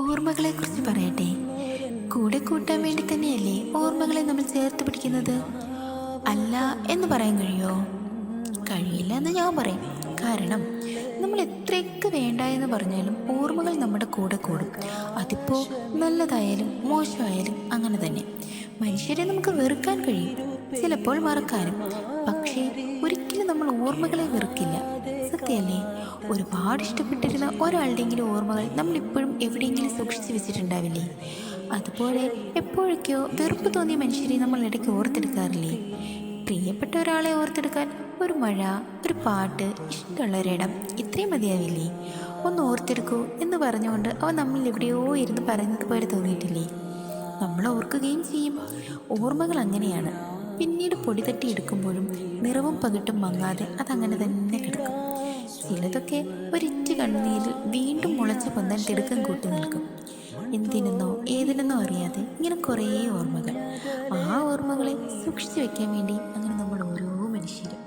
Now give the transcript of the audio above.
ഓർമ്മകളെക്കുറിച്ച് പറയട്ടെ. കൂടെ കൂട്ടാൻ വേണ്ടി തന്നെയല്ലേ ഓർമ്മകളെ നമ്മൾ ചേർത്ത് പിടിക്കുന്നത്? അല്ല എന്ന് പറയാൻ കഴിയുമോ? കഴിയില്ല എന്ന് ഞാൻ പറയും. കാരണം നമ്മൾ എത്രയൊക്കെ വേണ്ട എന്ന് പറഞ്ഞാലും ഓർമ്മകൾ നമ്മുടെ കൂടെ കൂടും. അതിപ്പോൾ നല്ലതായാലും മോശമായാലും അങ്ങനെ തന്നെ. മനുഷ്യരെ നമുക്ക് വെറുക്കാൻ കഴിയും, ചിലപ്പോൾ മറക്കാനും. പക്ഷേ ഒരിക്കലും നമ്മൾ ഓർമ്മകളെ വെറുക്കില്ല. സത്യമല്ലേ? ഒരുപാട് ഇഷ്ടപ്പെട്ടിരുന്ന ഒരാളുടെയെങ്കിലും ഓർമ്മകൾ നമ്മളിപ്പോഴും എവിടെയെങ്കിലും സൂക്ഷിച്ചു വെച്ചിട്ടുണ്ടാവില്ലേ? അതുപോലെ എപ്പോഴൊക്കെയോ വെറുപ്പ് തോന്നിയ മനുഷ്യരെ നമ്മൾ ഇടയ്ക്ക് ഓർത്തെടുക്കാറില്ലേ? പ്രിയപ്പെട്ട ഒരാളെ ഓർത്തെടുക്കാൻ ഒരു മഴ, ഒരു പാട്ട്, ഇഷ്ടമുള്ളൊരിടം ഇത്രയും മതിയാവില്ലേ? ഒന്ന് ഓർത്തെടുക്കൂ എന്ന് പറഞ്ഞുകൊണ്ട് അവൻ നമ്മൾ എവിടെയോ ഇരുന്ന് പറയുന്നത് പോലെ തോന്നിയിട്ടില്ലേ? നമ്മൾ ഓർക്കുകയും ചെയ്യും. ഓർമ്മകൾ അങ്ങനെയാണ്. പിന്നീട് പൊടി തട്ടി എടുക്കുമ്പോഴും നിറവും പകിട്ടും മങ്ങാതെ അതങ്ങനെ തന്നെ കിടക്കും. ചിലതൊക്കെ ഒരിറ്റ് കണ്ണുനീരിൽ വീണ്ടും മുളച്ച് പൊന്താൻ തിടുക്കം കൂട്ടി നിൽക്കും. എന്തിനെന്നോ ഏതിനെന്നോ അറിയാതെ ഇങ്ങനെ കുറേ ഓർമ്മകൾ. ആ ഓർമ്മകളെ സൂക്ഷിച്ചു വെക്കാൻ വേണ്ടി അങ്ങനെ നമ്മൾ ഓരോ മനുഷ്യരും.